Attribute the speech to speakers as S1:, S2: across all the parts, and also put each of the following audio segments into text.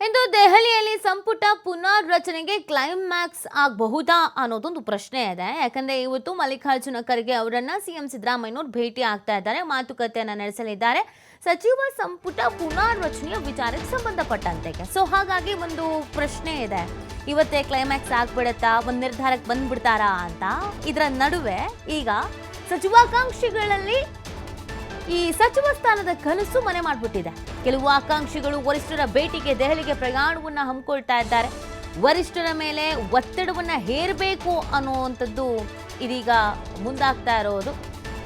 S1: ಇಂದು ದೆಹಲಿಯಲ್ಲಿ ಸಂಪುಟ ಪುನರ್ರಚನೆಗೆ ಕ್ಲೈಮ್ಯಾಕ್ಸ್ ಆಗಬಹುದಾ ಅನ್ನೋದೊಂದು ಪ್ರಶ್ನೆ ಇದೆ. ಯಾಕಂದ್ರೆ ಇವತ್ತು ಮಲ್ಲಿಕಾರ್ಜುನ ಖರ್ಗೆ ಅವರನ್ನ ಸಿಎಂ ಸಿದ್ದರಾಮಯ್ಯನವರು ಭೇಟಿ ಆಗ್ತಾ ಇದ್ದಾರೆ, ಮಾತುಕತೆಯನ್ನ ನಡೆಸಲಿದ್ದಾರೆ ಸಚಿವ ಸಂಪುಟ ಪುನರ್ರಚನೆಯ ವಿಚಾರಕ್ಕೆ ಸಂಬಂಧಪಟ್ಟಂತೆ. ಸೊ ಹಾಗಾಗಿ ಒಂದು ಪ್ರಶ್ನೆ ಇದೆ, ಇವತ್ತೇ ಕ್ಲೈಮ್ಯಾಕ್ಸ್ ಆಗ್ಬಿಡತ್ತಾ, ಒಂದು ನಿರ್ಧಾರಕ್ಕೆ ಬಂದ್ಬಿಡ್ತಾರಾ ಅಂತ. ಇದರ ನಡುವೆ ಈಗ ಸಚಿವಾಕಾಂಕ್ಷಿಗಳಲ್ಲಿ ಈ ಸಚಿವ ಸ್ಥಾನದ ಕನಸು ಮನೆ ಮಾಡಿಬಿಟ್ಟಿದೆ. ಕೆಲವು ಆಕಾಂಕ್ಷಿಗಳು ವರಿಷ್ಠರ ಭೇಟಿಗೆ ದೆಹಲಿಗೆ ಪ್ರಯಾಣವನ್ನ ಹಮ್ಮಿಕೊಳ್ತಾ ಇದ್ದಾರೆ. ವರಿಷ್ಠರ ಮೇಲೆ ಒತ್ತಡವನ್ನ ಹೇರಬೇಕು ಅನ್ನುವಂಥದ್ದು ಇದೀಗ ಮುಂದಾಗ್ತಾ ಇರೋದು.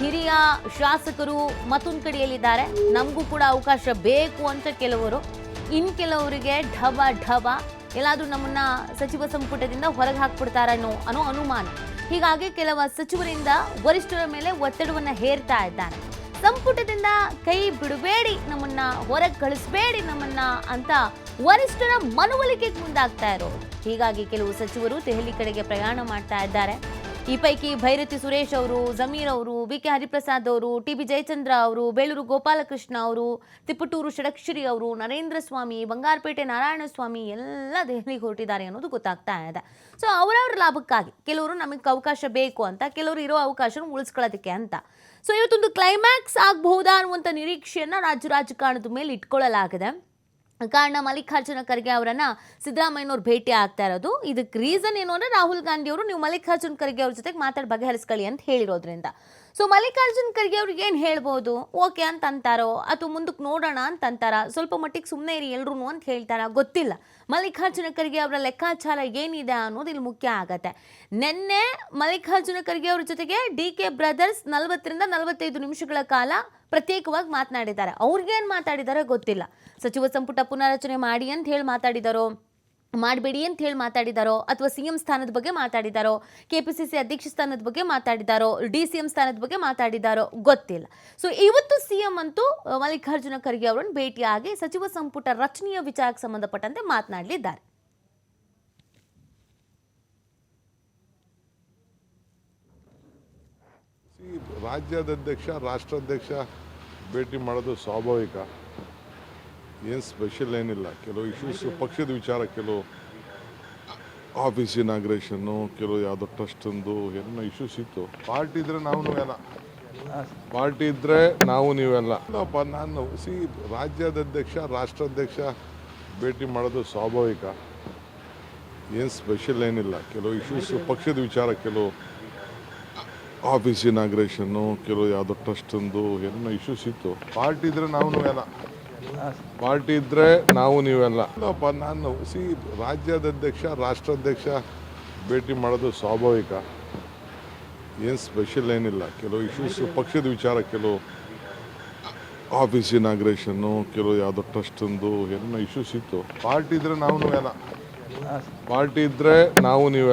S1: ಹಿರಿಯ ಶಾಸಕರು ಮತ್ತೊಂದು ಕಡೆಯಲ್ಲಿದ್ದಾರೆ, ನಮಗೂ ಕೂಡ ಅವಕಾಶ ಬೇಕು ಅಂತ ಕೆಲವರು, ಇನ್ನು ಕೆಲವರಿಗೆ ಢವ ಎಲ್ಲಾದ್ರೂ ನಮ್ಮನ್ನ ಸಚಿವ ಸಂಪುಟದಿಂದ ಹೊರಗೆ ಹಾಕ್ಬಿಡ್ತಾರ ಅನ್ನೋ ಅನುಮಾನ. ಹೀಗಾಗಿ ಕೆಲವು ಸಚಿವರಿಂದ ವರಿಷ್ಠರ ಮೇಲೆ ಒತ್ತಡವನ್ನ ಹೇರ್ತಾ ಇದ್ದಾರೆ. ಸಂಪುಟದಿಂದ ಕೈ ಬಿಡಬೇಡಿ, ನಮ್ಮನ್ನ ಹೊರಗೆ ಕಳಿಸಬೇಡಿ ನಮ್ಮನ್ನ ಅಂತ ವರಿಷ್ಠರ ಮನವೊಲಿಕೆಗೆ ಮುಂದಾಗ್ತಾ ಇರೋದು. ಹೀಗಾಗಿ ಕೆಲವು ಸಚಿವರು ದೆಹಲಿ ಕಡೆಗೆ ಪ್ರಯಾಣ ಮಾಡ್ತಾ ಇದ್ದಾರೆ. ಈ ಪೈಕಿ ಭೈರತಿ ಸುರೇಶ್ ಅವರು, ಜಮೀರ್ ಅವರು, ವಿ.ಕೆ. ಹರಿಪ್ರಸಾದ್ ಅವರು, ಟಿ.ಬಿ. ಜಯಚಂದ್ರ ಅವರು, ಬೇಳೂರು ಗೋಪಾಲಕೃಷ್ಣ ಅವರು, ತಿಪಟೂರು ಷಡಕ್ಷರಿ ಅವರು, ನರೇಂದ್ರ ಸ್ವಾಮಿ, ಬಂಗಾರಪೇಟೆ ನಾರಾಯಣಸ್ವಾಮಿ ಎಲ್ಲ ದೆಹಲಿಗೆ ಹೊರಟಿದ್ದಾರೆ ಅನ್ನೋದು ಗೊತ್ತಾಗ್ತಾ ಇದೆ. ಸೊ ಅವರವರ ಲಾಭಕ್ಕಾಗಿ ಕೆಲವರು ನಮಗೆ ಅವಕಾಶ ಬೇಕು ಅಂತ, ಕೆಲವರು ಇರೋ ಅವಕಾಶ ಉಳಿಸ್ಕೊಳ್ಳೋದಕ್ಕೆ ಅಂತ. ಸೊ ಇವತ್ತೊಂದು ಕ್ಲೈಮ್ಯಾಕ್ಸ್ ಆಗಬಹುದಾ ಅನ್ನುವಂಥ ನಿರೀಕ್ಷೆಯನ್ನ ರಾಜಕಾರಣದ ಮೇಲೆ ಇಟ್ಕೊಳ್ಳಲಾಗಿದೆ. ಕಾರಣ ಮಲ್ಲಿಕಾರ್ಜುನ ಖರ್ಗೆ ಅವರನ್ನ ಸಿದ್ದರಾಮಯ್ಯನವ್ರು ಭೇಟಿ ಆಗ್ತಾ ಇರೋದು. ಇದಕ್ಕೆ ರೀಸನ್ ಏನು ಅಂದ್ರೆ ರಾಹುಲ್ ಗಾಂಧಿ ಅವರು ನೀವು ಮಲ್ಲಿಕಾರ್ಜುನ ಖರ್ಗೆ ಅವ್ರ ಜೊತೆಗೆ ಮಾತಾಡಿ ಬಗೆಹರಿಸ್ಕೊಳ್ಳಿ ಅಂತ ಹೇಳಿರೋದ್ರಿಂದ. ಸೊ ಮಲ್ಲಿಕಾರ್ಜುನ ಖರ್ಗೆ ಅವ್ರಿಗೆ ಏನು ಹೇಳ್ಬೋದು, ಓಕೆ ಅಂತ ಅಂತಾರೋ ಅಥವಾ ಮುಂದಕ್ಕೆ ನೋಡೋಣ ಅಂತ ಅಂತಾರ, ಸ್ವಲ್ಪ ಮಟ್ಟಿಗೆ ಸುಮ್ಮನೆ ಇರಿ ಎಲ್ರು ಅಂತ ಹೇಳ್ತಾರ, ಗೊತ್ತಿಲ್ಲ. ಮಲ್ಲಿಕಾರ್ಜುನ ಖರ್ಗೆ ಅವರ ಲೆಕ್ಕಾಚಾರ ಏನಿದೆ ಅನ್ನೋದು ಇಲ್ಲಿ ಮುಖ್ಯ ಆಗತ್ತೆ. ನಿನ್ನೆ ಮಲ್ಲಿಕಾರ್ಜುನ ಖರ್ಗೆ ಅವ್ರ ಜೊತೆಗೆ ಡಿ.ಕೆ. ಬ್ರದರ್ಸ್ 40 ರಿಂದ 45 ನಿಮಿಷಗಳ ಕಾಲ ಪ್ರತ್ಯೇಕವಾಗಿ ಮಾತನಾಡಿದ್ದಾರೆ. ಅವ್ರಿಗೇನು ಮಾತಾಡಿದಾರೋ ಗೊತ್ತಿಲ್ಲ. ಸಚಿವ ಸಂಪುಟ ಪುನರ್ರಚನೆ ಮಾಡಿ ಅಂತ ಹೇಳಿ ಮಾತಾಡಿದಾರೋ, ಮಾಡಬೇಡಿ ಅಂತ ಹೇಳಿ ಮಾತಾಡಿದಾರೋ, ಅಥವಾ ಸಿಎಂ ಸ್ಥಾನದ ಬಗ್ಗೆ ಮಾತಾಡಿದಾರೋ, ಕೆಪಿಸಿಸಿ ಅಧ್ಯಕ್ಷ ಸ್ಥಾನದ ಬಗ್ಗೆ ಮಾತಾಡಿದಾರೋ, ಡಿ.ಸಿ.ಎಂ ಸ್ಥಾನದ ಬಗ್ಗೆ ಮಾತಾಡಿದಾರೋ ಗೊತ್ತಿಲ್ಲ. ಸೊ ಇವತ್ತು ಸಿಎಂ ಅಂತೂ ಮಲ್ಲಿಕಾರ್ಜುನ ಖರ್ಗೆ ಅವರನ್ನು ಭೇಟಿಯಾಗಿ ಸಚಿವ ಸಂಪುಟ ರಚನೆಯ ವಿಚಾರಕ್ಕೆ ಸಂಬಂಧಪಟ್ಟಂತೆ ಮಾತನಾಡಲಿದ್ದಾರೆ.
S2: ರಾಜ್ಯಾಧ್ಯಕ್ಷ ರಾಷ್ಟ್ರಾಧ್ಯಕ್ಷ ಭೇಟಿ ಮಾಡೋದು ಸ್ವಾಭಾವಿಕ, ಏನು ಸ್ಪೆಷಲ್ ಏನಿಲ್ಲ. ಕೆಲವು ಇಶ್ಯೂಸ್ ಪಕ್ಷದ ವಿಚಾರ, ಕೆಲವು ಆಫೀಸ್ ಇನಾಗ್ರೇಷನ್ನು, ಕೆಲವು ಯಾವುದೋ ಟ್ರಸ್ಟೊಂದು ಏನೋ ಇಶ್ಯೂಸ್ ಇತ್ತು. ಪಾರ್ಟಿ ಇದ್ದರೆ ನಾವು ನೀವೆಲ್ಲ, ಪಾರ್ಟಿ ಇದ್ದರೆ ನಾವು ನೀವೆಲ್ಲ. ನಾನು ರಾಜ್ಯಾಧ್ಯಕ್ಷ ರಾಷ್ಟ್ರಾಧ್ಯಕ್ಷ ಭೇಟಿ ಮಾಡೋದು ಸ್ವಾಭಾವಿಕ, ಏನು ಸ್ಪೆಷಲ್ ಏನಿಲ್ಲ. ಕೆಲವು ಇಶ್ಯೂಸ್ ಪಕ್ಷದ ವಿಚಾರ, ಕೆಲವು ಆಫೀಸ್ ಇನಾಗ್ರೇಷನ್ನು, ಕೆಲವು ಯಾವುದೋ ಟ್ರಸ್ಟೊಂದು ಏನೋ ಇಶ್ಯೂಸ್ ಇತ್ತು. ಪಾರ್ಟಿ ಇದ್ದರೆ ನಾವು ನೀವೆಲ್ಲ, ಪಾರ್ಟಿ ಇದ್ದರೆ ನಾವು ನೀವೆಲ್ಲ. ನಾನು ರಾಜ್ಯಾಧ್ಯಕ್ಷ ರಾಷ್ಟ್ರಾಧ್ಯಕ್ಷ ಭೇಟಿ ಮಾಡೋದು ಸ್ವಾಭಾವಿಕ, ಏನು ಸ್ಪೆಷಲ್ ಏನಿಲ್ಲ. ಕೆಲವು ಇಶ್ಯೂಸ್ ಪಕ್ಷದ ವಿಚಾರ, ಕೆಲವು ಆಫೀಸ್ ಇನಾಗ್ರೇಷನ್ನು, ಕೆಲವು ಯಾವುದೋ ಟ್ರಸ್ಟೊಂದು ಏನೋ ಇಶ್ಯೂಸ್ ಇತ್ತು. ಪಾರ್ಟಿ ಇದ್ದರೆ ನಾವು ನೀವೆಲ್ಲ, ಪಾರ್ಟಿ ಇದ್ದರೆ ನಾವು ನೀವೆಲ್ಲ.